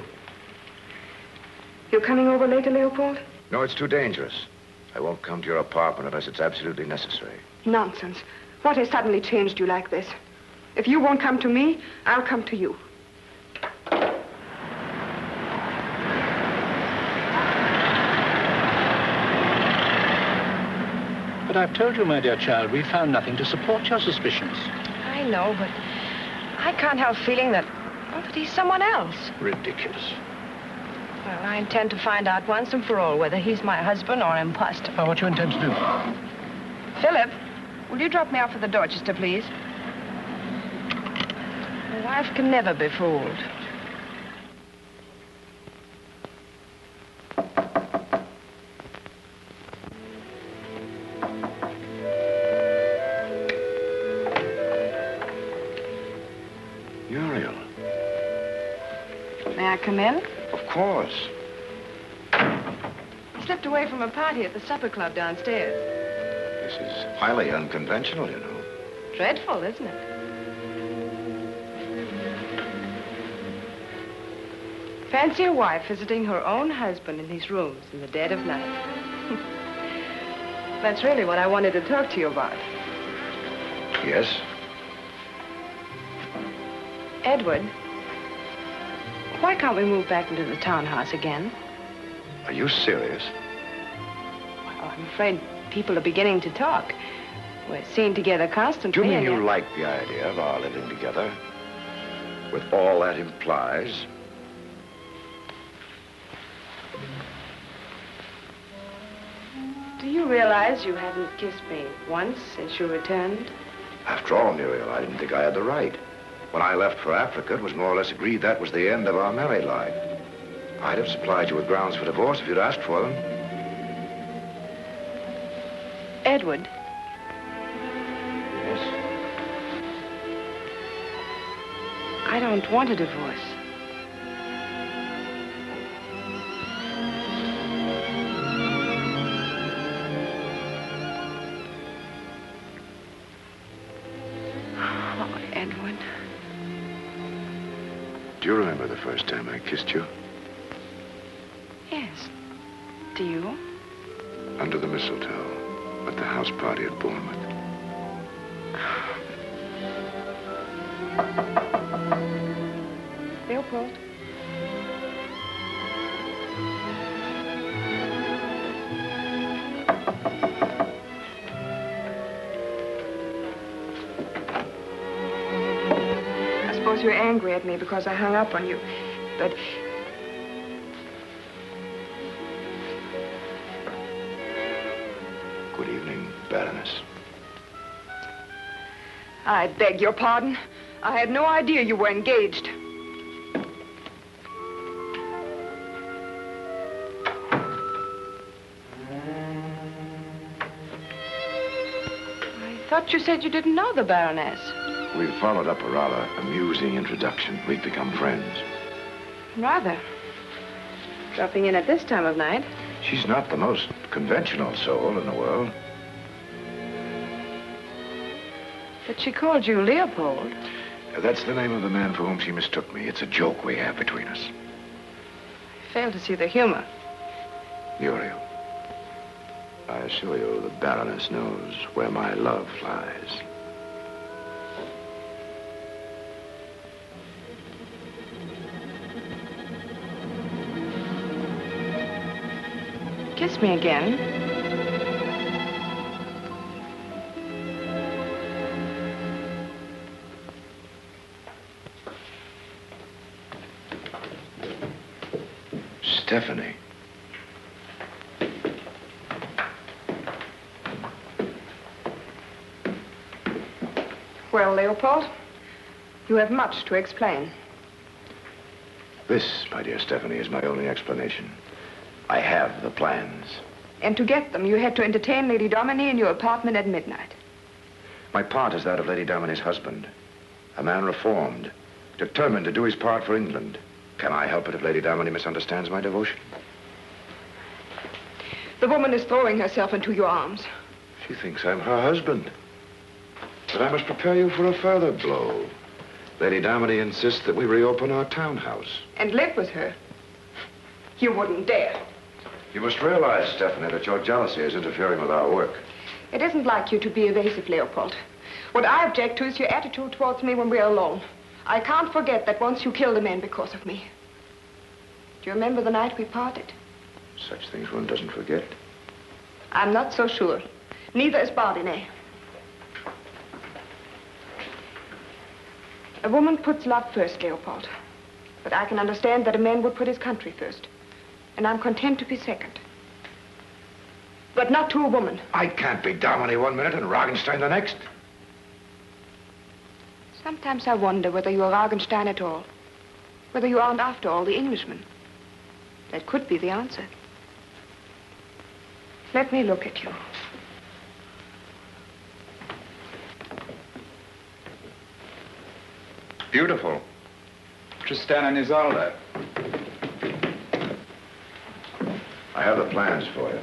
You're coming over later, Leopold? No, it's too dangerous. I won't come to your apartment unless it's absolutely necessary. Nonsense. What has suddenly changed you like this? If you won't come to me, I'll come to you. But I've told you, my dear child, we found nothing to support your suspicions. I know, but I can't help feeling that he's someone else. Ridiculous. Well, I intend to find out once and for all whether he's my husband or an imposter. What do you intend to do? Philip, will you drop me off at the Dorchester, please? A wife can never be fooled. Muriel. May I come in? Of course. I slipped away from a party at the supper club downstairs. This is highly unconventional, you know. Dreadful, isn't it? Fancy a wife visiting her own husband in his rooms in the dead of night. That's really what I wanted to talk to you about. Yes? Edward, why can't we move back into the townhouse again? Are you serious? Well, I'm afraid people are beginning to talk. We're seen together constantly. Do you mean and you yet- like the idea of our living together? With all that implies? Do you realize you haven't kissed me once since you returned? After all, Muriel, I didn't think I had the right. When I left for Africa, it was more or less agreed that was the end of our married life. I'd have supplied you with grounds for divorce if you'd asked for them. Edward. Yes? I don't want a divorce. Oh, Edward. Do you remember the first time I kissed you? Yes. Do you? Under the mistletoe at the house party at Bournemouth. Leopold? I suppose you're angry at me because I hung up on you, but... Good evening, Baroness. I beg your pardon. I had no idea you were engaged. I thought you said you didn't know the Baroness. We followed up a rather amusing introduction. We've become friends. Rather. Dropping in at this time of night. She's not the most conventional soul in the world. But she called you Leopold. That's the name of the man for whom she mistook me. It's a joke we have between us. I fail to see the humor. Muriel, I assure you the Baroness knows where my love lies. Kiss me again. Stephanie. Well, Leopold, you have much to explain. This, my dear Stephanie, is my only explanation. I have the plans. And to get them, you had to entertain Lady Dominy in your apartment at midnight. My part is that of Lady Dominy's husband. A man reformed, determined to do his part for England. Can I help it if Lady Dominy misunderstands my devotion? The woman is throwing herself into your arms. She thinks I'm her husband. But I must prepare you for a further blow. Lady Dominy insists that we reopen our townhouse. And live with her. You wouldn't dare. You must realize, Stephanie, that your jealousy is interfering with our work. It isn't like you to be evasive, Leopold. What I object to is your attitude towards me when we're alone. I can't forget that once you killed a man because of me. Do you remember the night we parted? Such things one doesn't forget. I'm not so sure. Neither is Bardinet. A woman puts love first, Leopold. But I can understand that a man would put his country first. And I'm content to be second. But not to a woman. I can't be Dominy one minute and Ragenstein the next. Sometimes I wonder whether you're Ragenstein at all. Whether you aren't, after all, the Englishman. That could be the answer. Let me look at you. Beautiful. Tristan and Isolde. I have the plans for you.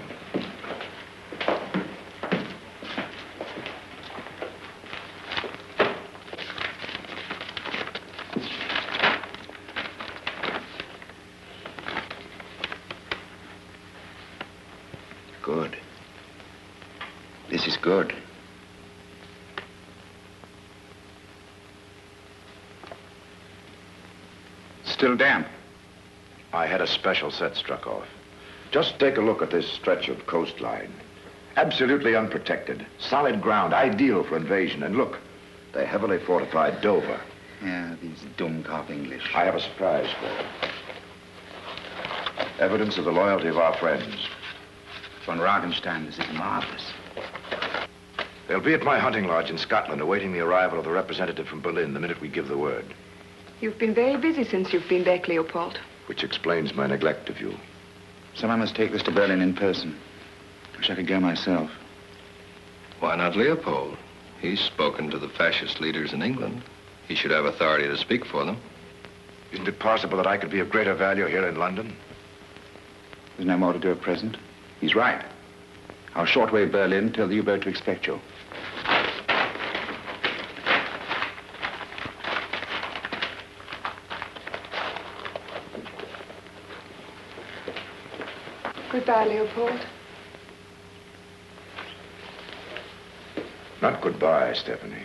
Good. This is good. Still damp. I had a special set struck off. Just take a look at this stretch of coastline. Absolutely unprotected. Solid ground, ideal for invasion. And look, the heavily fortified Dover. Yeah, these Dummkopf English. I have a surprise for you. Evidence of the loyalty of our friends. Von Ragenstein, this is marvelous. They'll be at my hunting lodge in Scotland, awaiting the arrival of the representative from Berlin the minute we give the word. You've been very busy since you've been back, Leopold. Which explains my neglect of you. Someone must take this to Berlin in person. Wish I could go myself. Why not Leopold? He's spoken to the fascist leaders in England. He should have authority to speak for them. Isn't it possible that I could be of greater value here in London? There's no more to do at present. He's right. I'll shortwave Berlin, tell the U-boat to expect you. Goodbye, Leopold. Not goodbye, Stephanie.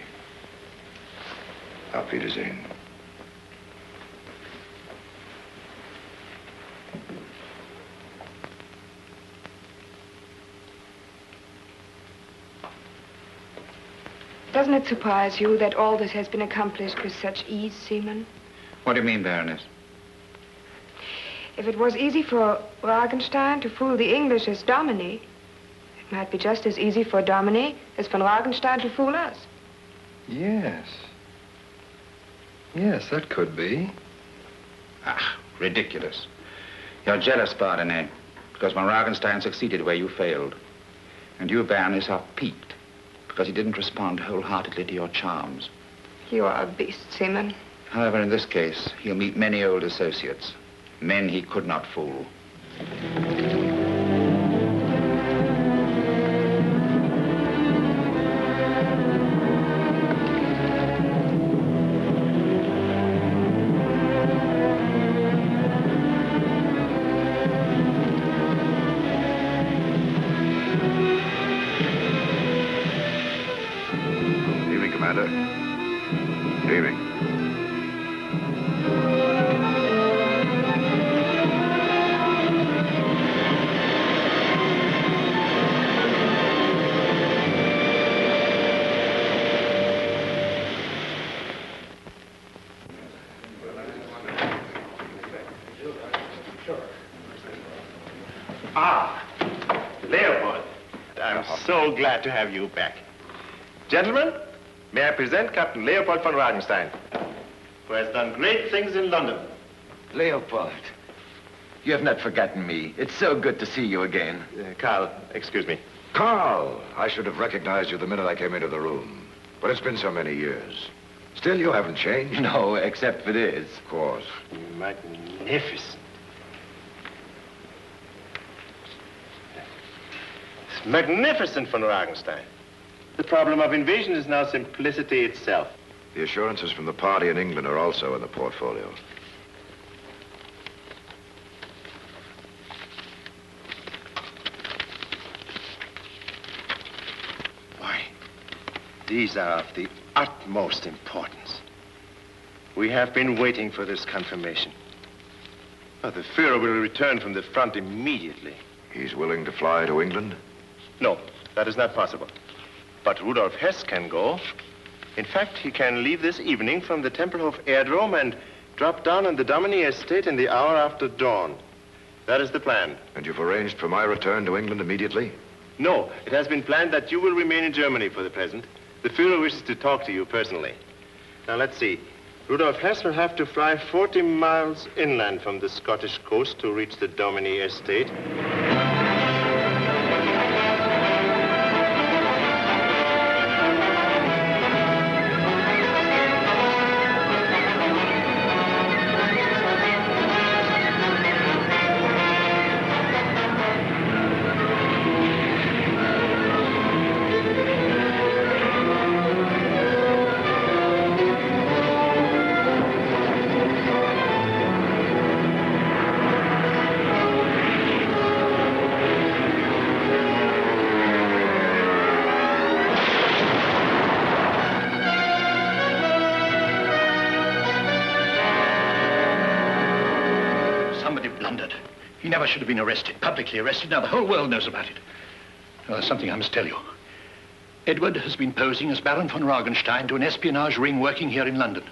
Auf Wiedersehen. Doesn't it surprise you that all this has been accomplished with such ease, Seaman? What do you mean, Baroness? If it was easy for Ragenstein to fool the English as Domini, it might be just as easy for Domini as von Ragenstein to fool us. Yes. Yes, that could be. Ah, ridiculous. You're jealous, Baronet, because von Ragenstein succeeded where you failed. And you, Baroness, are piqued because he didn't respond wholeheartedly to your charms. You are a beast, Seaman. However, in this case, he'll meet many old associates, men he could not fool. Evening, Commander. Evening. Ah, Leopold. I'm so glad to have you back. Gentlemen, may I present Captain Leopold von Ragenstein, who has done great things in London. Leopold, you have not forgotten me. It's so good to see you again. Carl, excuse me. Carl, I should have recognized you the minute I came into the room. But it's been so many years. Still, you haven't changed. No, except for this. Of course. Magnificent. It's magnificent, von Ragenstein. The problem of invasion is now simplicity itself. The assurances from the party in England are also in the portfolio. Why, these are of the utmost importance. We have been waiting for this confirmation. Oh, the Führer will return from the front immediately. He's willing to fly to England? No, that is not possible. But Rudolf Hess can go. In fact, he can leave this evening from the Tempelhof Airdrome and drop down on the Domini estate in the hour after dawn. That is the plan. And you've arranged for my return to England immediately? No, it has been planned that you will remain in Germany for the present. The Führer wishes to talk to you personally. Now, let's see. Rudolf Hess will have to fly 40 miles inland from the Scottish coast to reach the Domini estate. He never should have been arrested, publicly arrested. Now the whole world knows about it. Now, there's something I must tell you. Edward has been posing as Baron von Ragenstein to an espionage ring working here in London.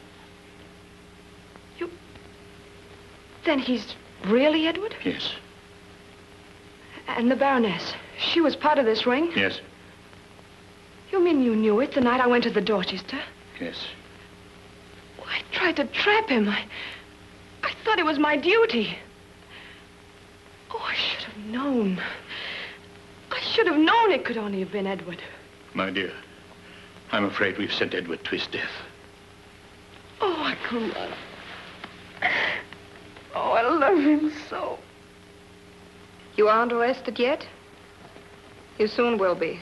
Then he's really Edward? Yes. And the Baroness, she was part of this ring? Yes. You mean you knew it the night I went to the Dorchester? Yes. Well, I tried to trap him. I thought it was my duty. Oh, I should have known. I should have known it could only have been Edward. My dear, I'm afraid we've sent Edward to his death. Oh, I couldn't. Oh, I love him so. You aren't arrested yet? You soon will be.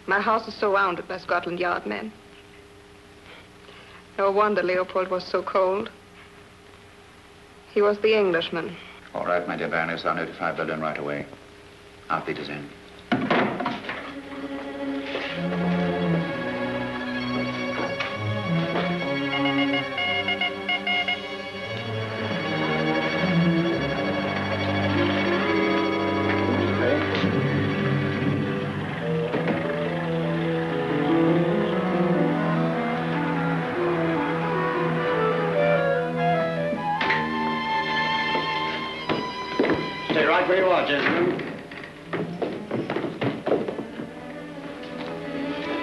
My house is surrounded by Scotland Yard men. No wonder Leopold was so cold. He was the Englishman. All right, my dear Baroness, I'll notify Berlin right away. Auf Wiedersehen. Stay right where you are, gentlemen.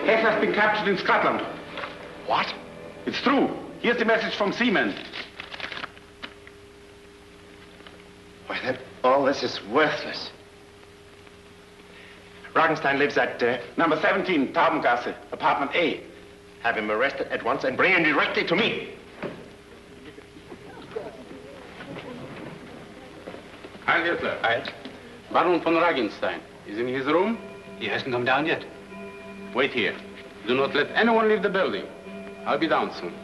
Hess has been captured in Scotland. What? It's true. Here's the message from Seamen. Why, then all this is worthless. Ragenstein lives at Number 17, Taubengasse, apartment A. Have him arrested at once and bring him directly to me. Heil Hitler. Heil. Baron von Ragenstein is in his room? He hasn't come down yet. Wait here. Do not let anyone leave the building. I'll be down soon.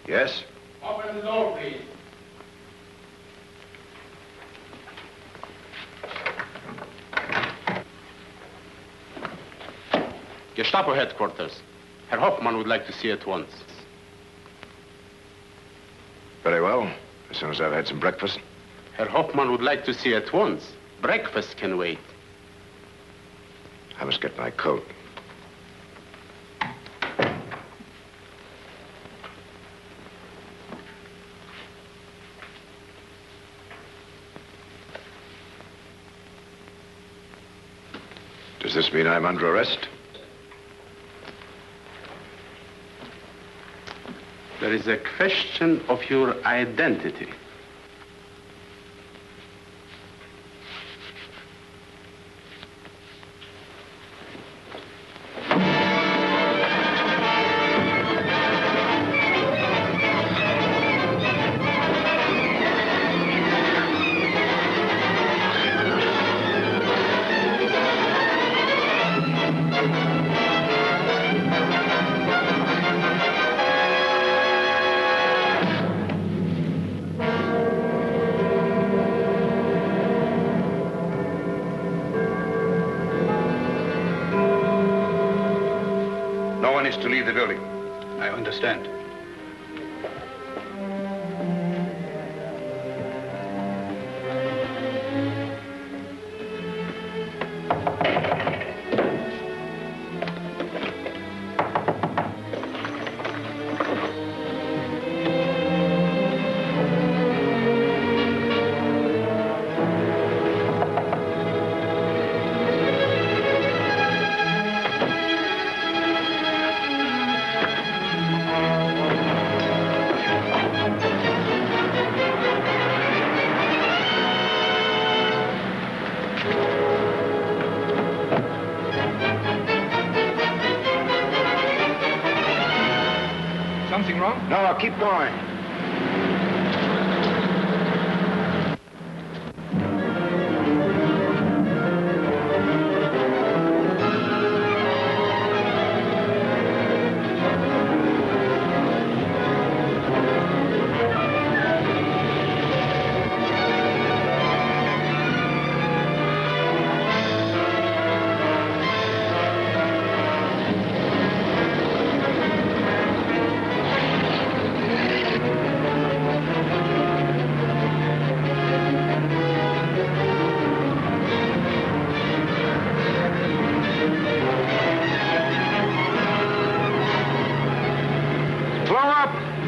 Yes? Open the door, please. Gestapo headquarters. Herr Hoffmann would like to see you at once. Very well. As soon as I've had some breakfast. Herr Hoffmann would like to see you at once. Breakfast can wait. I must get my coat. Does this mean I'm under arrest? There is a question of your identity. No one is to leave the building. I understand. Something wrong? No, keep going.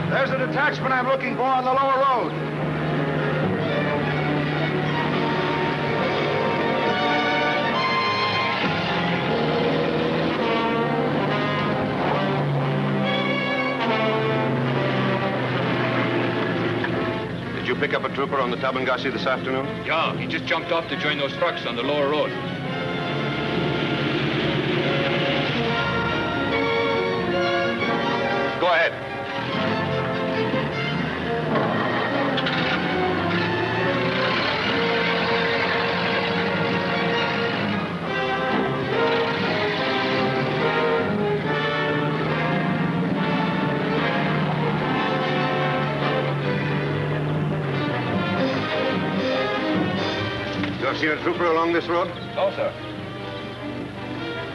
There's a detachment I'm looking for on the lower road. Did you pick up a trooper on the Taubengasse this afternoon? Yeah, he just jumped off to join those trucks on the lower road. Go ahead. You have seen a trooper along this road? No, sir.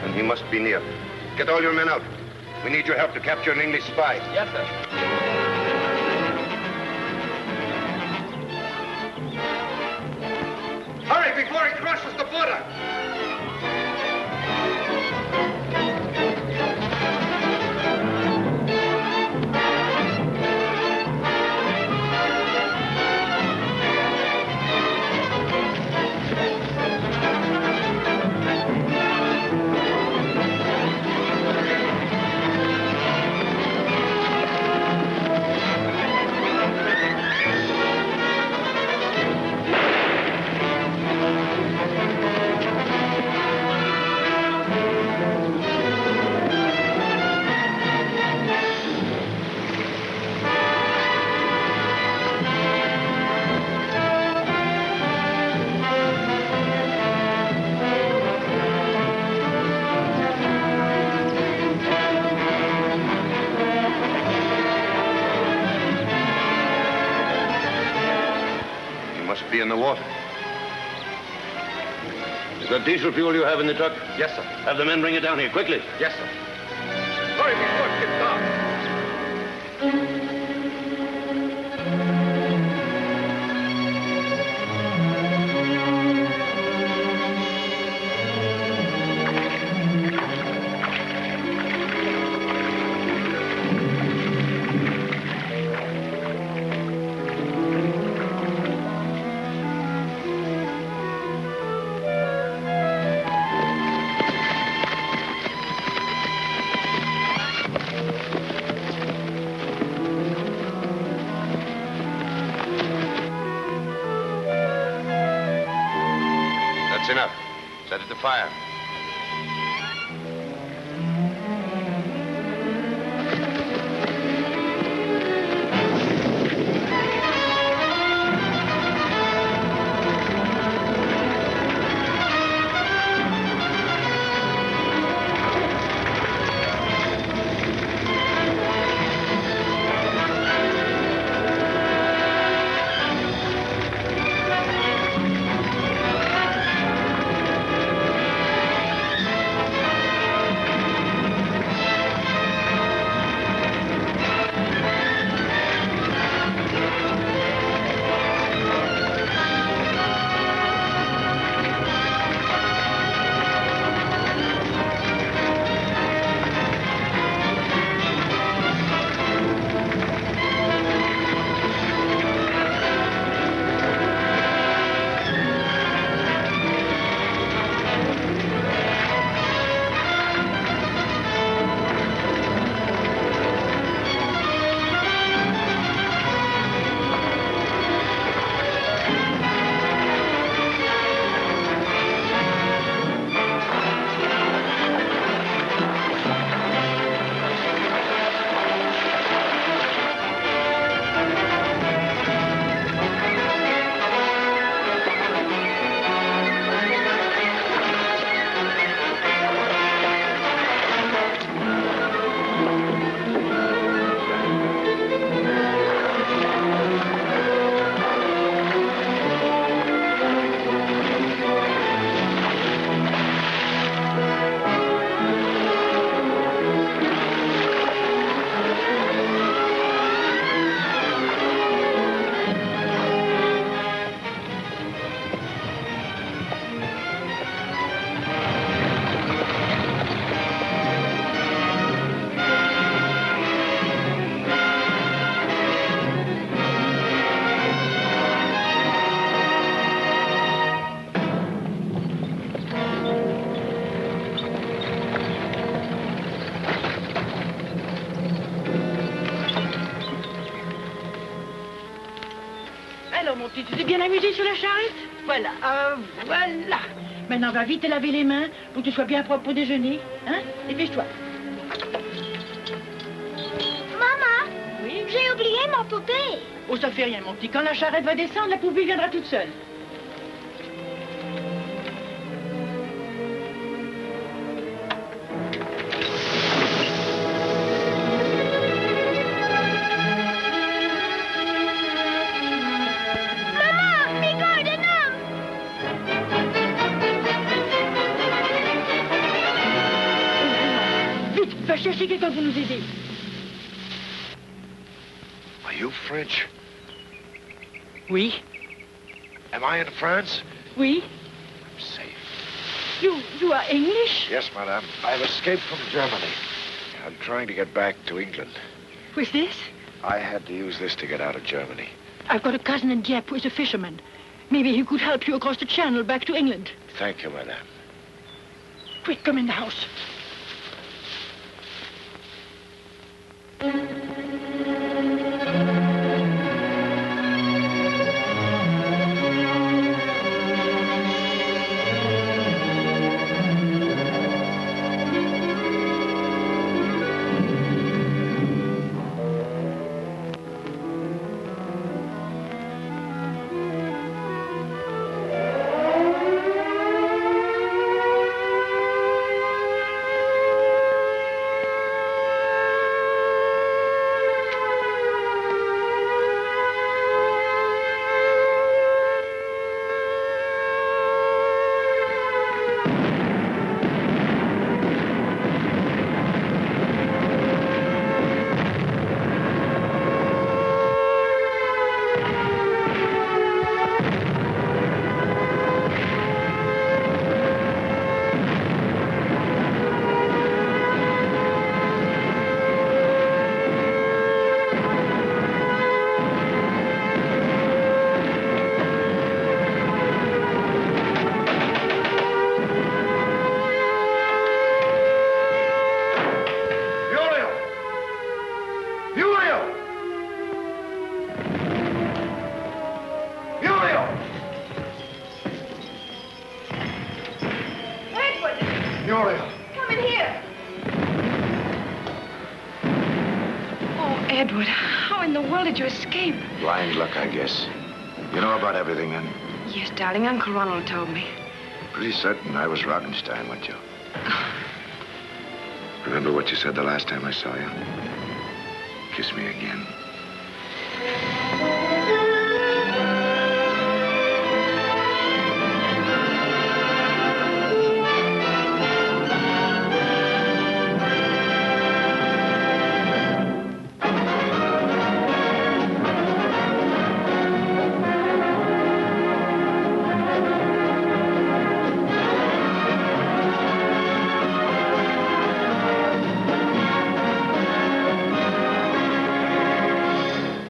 Then he must be near. Get all your men out. We need your help to capture an English spy. Yes, sir. Hurry before he crosses the border! Be in the water. Is that diesel fuel you have in the truck? Yes, sir. Have the men bring it down here, quickly. Yes, sir. Hurry before it gets dark. That's enough. Set it to fire. Alors, mon petit, tu t'es bien amusé sur la charrette? Voilà, voilà. Maintenant, va vite te laver les mains pour que tu sois bien propre au déjeuner. Hein? Dépêche-toi. Maman? Oui? J'ai oublié mon poupée. Oh, ça fait rien, mon petit. Quand la charrette va descendre, la poupée viendra toute seule. Maman, Pico est un homme. chercher quelqu'un pour nous aider. Are you French? Oui. Am I in France? Oui. I'm safe. You are English? Yes, madame. I've escaped from Germany. I'm trying to get back to England. With this? I had to use this to get out of Germany. I've got a cousin in Dieppe who is a fisherman. Maybe he could help you across the channel back to England. Thank you, madame. Quick, come in the house. Muriel! Come in here! Oh, Edward, how in the world did you escape? Blind luck, I guess. You know about everything, then? Yes, darling, Uncle Ronald told me. Pretty certain I was Roggenstein, weren't you? Remember what you said the last time I saw you? Kiss me again.